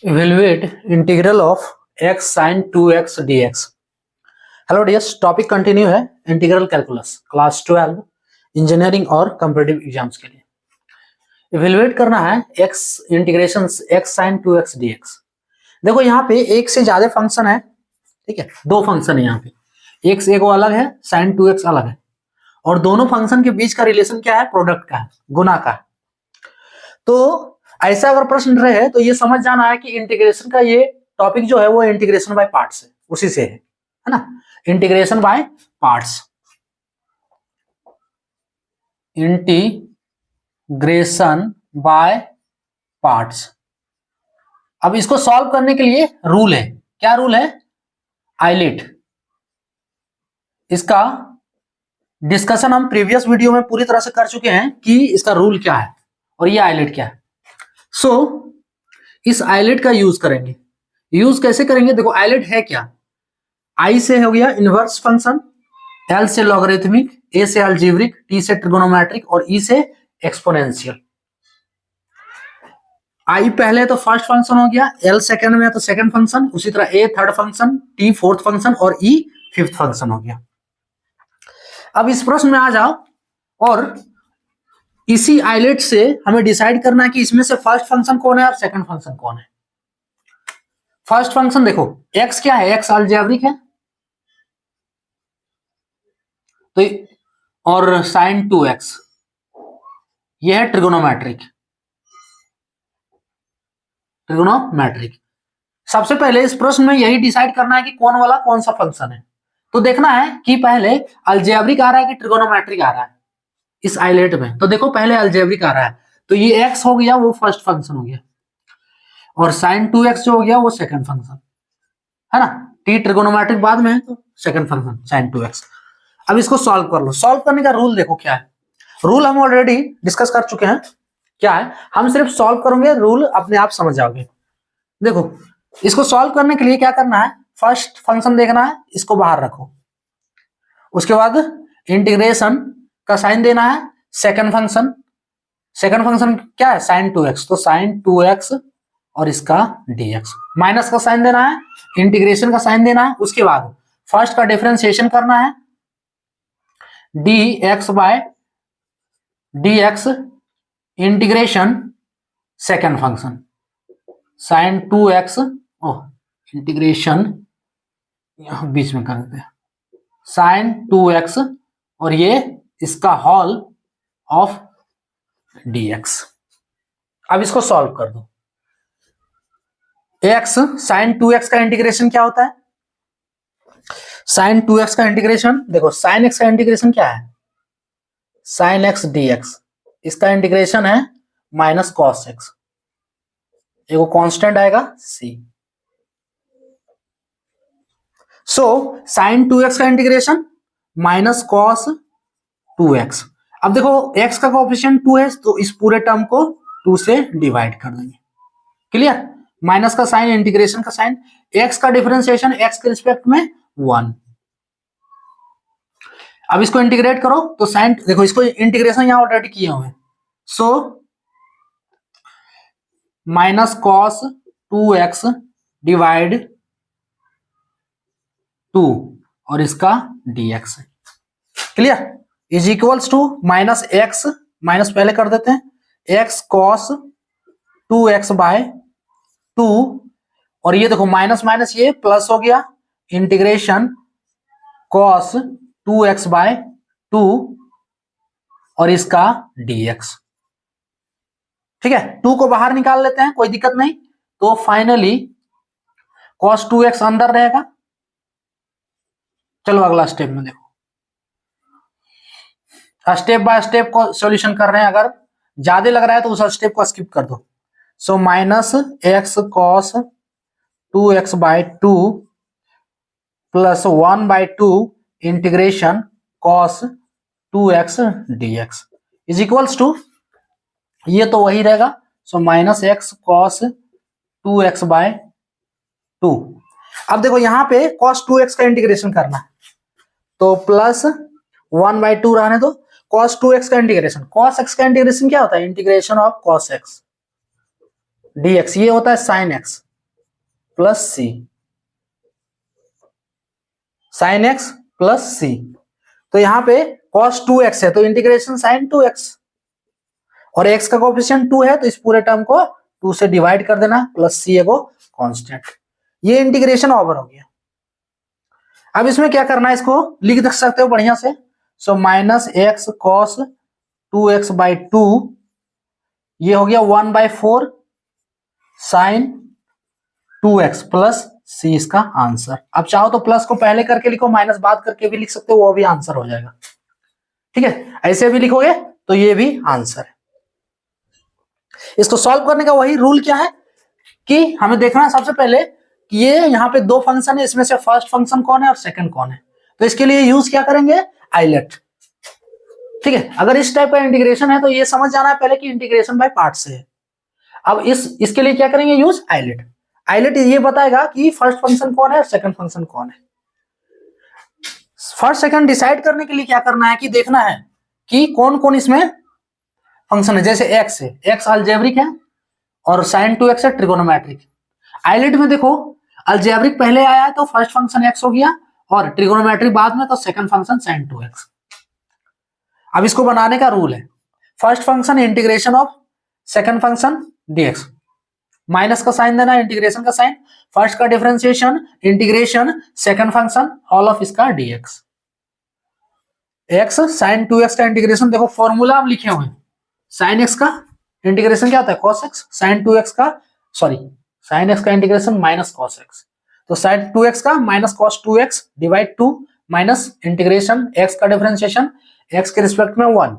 Evaluate integral of x sin 2x dx. Hello dears, topic continue है integral calculus class 12 engineering और competitive exams के लिए। Evaluate करना है x integration x sin 2x dx। देखो यहाँ पे एक से ज्यादा फंक्शन है, ठीक है, दो फंक्शन है यहाँ पे, x एक अलग है, sin 2x अलग है, और दोनों फंक्शन के बीच का रिलेशन क्या है? प्रोडक्ट का है, गुना का है। तो ऐसा अगर प्रश्न रहे तो ये समझ जाना है कि इंटीग्रेशन का ये टॉपिक जो है वो इंटीग्रेशन बाय पार्ट्स है, उसी से है ना, integration by parts. Integration by parts. अब इसको सॉल्व करने के लिए रूल है, क्या रूल है? आइलेट। इसका डिस्कशन हम प्रीवियस वीडियो में पूरी तरह से कर चुके हैं कि इसका रूल क्या है और ये आइलेट क्या है। सो इस आइलेट का यूज करेंगे। यूज कैसे करेंगे? देखो आइलेट है क्या, आई से हो गया इनवर्स फंक्शन, एल से लॉगरिथमिक, ए से अलजेब्रिक, टी से ट्रिगोनोमेट्रिक और ई से एक्सपोनेंशियल। आई पहले तो फर्स्ट फंक्शन हो गया, एल सेकंड में तो सेकंड फंक्शन, उसी तरह a third function, T fourth function और ई फिफ्थ फंक्शन हो गया। अब इस प्रश्न में आ जाओ और इसी आइलेट से हमें डिसाइड करना है कि इसमें से फर्स्ट फंक्शन कौन है और सेकंड फंक्शन कौन है। फर्स्ट फंक्शन देखो x क्या है? x अलजेब्रिक है तो, और sin 2x ये है ट्रिगोनोमेट्रिक। सबसे पहले इस प्रश्न में यही डिसाइड करना है कि कौन वाला कौन सा फंक्शन है। तो देखना है कि पहले अलजेब्रिक आ रहा है कि ट्रिगोनोमेट्रिक आ रहा है इस आइलेट में। तो देखो पहले अलजेब्रिक आ रहा है तो ये x हो गया, वो फर्स्ट फंक्शन हो गया, और sin 2x जो हो गया वो सेकंड फंक्शन है ना। t ट्रिगोनोमेट्रिक बाद में है तो सेकंड फंक्शन sin 2x। अब इसको सॉल्व कर लो। सॉल्व करने का रूल देखो क्या है। रूल हम ऑलरेडी डिस्कस कर चुके हैं, क्या है, हम सिर्फ सॉल्व करेंगे, रूल अपने आप समझ जाओगे। देखो इसको सॉल्व करने के लिए क्या करना है, फर्स्ट फंक्शन देखना है, इसको बाहर रखो, उसके बाद इंटीग्रेशन का साइन देना है, सेकंड फंक्शन क्या है? sin 2x, तो sin 2x और इसका dx, माइनस का साइन देना है, इंटीग्रेशन का साइन देना है, उसके बाद फर्स्ट का डिफरेंशिएशन करना है, dx by dx integration second function sin 2x, integration यहां बीच में कर देते हैं, sin 2x और ये इसका होल ऑफ dx। अब इसको सॉल्व कर दो। x sin 2x का इंटीग्रेशन क्या होता है? sin 2x का इंटीग्रेशन देखो, sin x का इंटीग्रेशन क्या है? sin x dx। इसका इंटीग्रेशन है माइनस cos x, एक कांस्टेंट आएगा c। सो sin 2x का इंटीग्रेशन माइनस cos 2x। अब देखो x का कोएफिशिएंट 2 है तो इस पूरे टर्म को 2 से डिवाइड कर देंगे। क्लियर? माइनस का साइन, इंटीग्रेशन का साइन, x का डिफरेंशिएशन x के रिस्पेक्ट में 1। अब इसको इंटीग्रेट करो तो साइन, देखो इसको इंटीग्रेशन यहां ऑलरेडी किए हुए हैं, so minus cos 2x divide 2 और इसका dx है। Clear? Is equals to minus x, minus पहले कर देते हैं, x कॉस 2x बाय 2, और ये देखो माइनस माइनस ये प्लस हो गया, इंटीग्रेशन कॉस 2x बाय 2 और इसका dx। ठीक है, 2 को बाहर निकाल लेते हैं, कोई दिक्कत नहीं। तो फाइनली cos 2x अंदर रहेगा। चलो अगला स्टेप में देखो, स्टेप बाय स्टेप को सॉल्यूशन कर रहे हैं, अगर ज्यादा लग रहा है तो उस स्टेप को स्किप कर दो। So minus x cos 2x by 2 plus 1 by 2 integration cos 2x dx is equals to, ये तो वही रहेगा, so minus x cos 2x by 2। अब देखो यहां पे cos 2x का इंटीग्रेशन करना है तो प्लस 1 बाय 2 रहने दो, cos 2x का इंटीग्रेशन, cos x का इंटीग्रेशन क्या होता है? Integration of cos x dx, ये होता है sin x। प्लस सी, साइन एक्स प्लस सी। तो यहां पे cos 2x है तो इंटीग्रेशन साइन 2x, और x का कोफिशिएंट 2 है तो इस पूरे टर्म को 2 से डिवाइड कर देना, प्लस सी है वो कांस्टेंट। ये इंटीग्रेशन ओवर हो गया। अब इसमें क्या करना है, इसको लिख देख सकते हो बढ़िया से। सो minus x cos 2x by 2, ये हो गया 1/4 साइन 2x प्लस सी इसका आंसर। अब चाहो तो प्लस को पहले करके लिखो, माइनस बाद करके भी लिख सकते हो, वो भी आंसर हो जाएगा। ठीक है, ऐसे भी लिखोगे तो ये भी आंसर है। इसको सॉल्व करने का वही रूल क्या है कि हमें देखना है सबसे पहले कि ये यहाँ पे दो फंक्शन है, इसमें से फर्स्ट फंक्शन कौन है और सेकंड कौन है। तो इसके लिए यूज क्या करेंगे, आइलेट। ठीक है, अगर इस टाइप का इंटीग्रेशन है तो ये समझ जाना है पहले कि इंटीग्रेशन बाय पार्ट से है। अब इसके लिए क्या करेंगे, यूज आइलेट। आइलेट ये बताएगा कि फर्स्ट फंक्शन कौन है और सेकंड फंक्शन कौन है। फर्स्ट सेकंड डिसाइड करने के लिए क्या करना है कि देखना है कि कौन कौन इसमें फंक्शन है। जैसे एक्स है, एक्स अलजेब्रिक है और साइन 2x है ट्रिगोनोमेट्रिक। आइलेट में देखो अलजेब्रिक पहले आया है तो फर्स्ट फंक्शन एक्स हो गया, और ट्रिगोनोमेट्रिक बाद में तो सेकंड फंक्शन साइन 2x। अब इसको बनाने का रूल है, first function integration of second function dx, minus का साइन देना, इंटीग्रेशन का साइन, फर्स्ट का differentiation integration second function all of इसका dx। x साइन 2x का इंटीग्रेशन देखो फॉर्मूला हम लिखे हुए हैं, साइन x का इंटीग्रेशन क्या होता है cos x, साइन 2x का साइन x का इंटीग्रेशन माइनस cos x, तो साइन 2x का minus cos 2x divide 2 minus integration x का डिफरेंशिएशन x के रिस्पेक्ट में 1,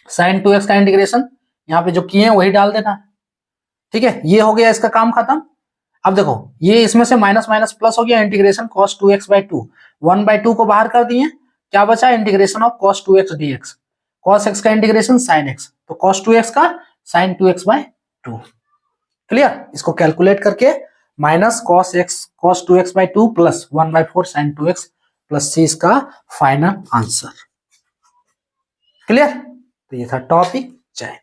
साइन 2x का इंटीग्रेशन यहाँ पे जो किए हैं वही डाल देना। ठीक है, ये हो गया इसका काम खत्म। अब देखो ये इसमें से माइनस माइनस प्लस हो गया, इंटीग्रेशन cos 2x बाई 2, 1/2 को बाहर कर दिए, क्या बचा, integration of cos 2x dx, cos x का इंटीग्रेशन sin x, तो cos 2x का sin 2x बाई 2। क्लियर, इसको कैलकुलेट करके minus cos 2x by 2 plus 1/4 sin 2x plus C इसका फाइनल आंसर। क्लियर, तो ये था टॉपिक। जय।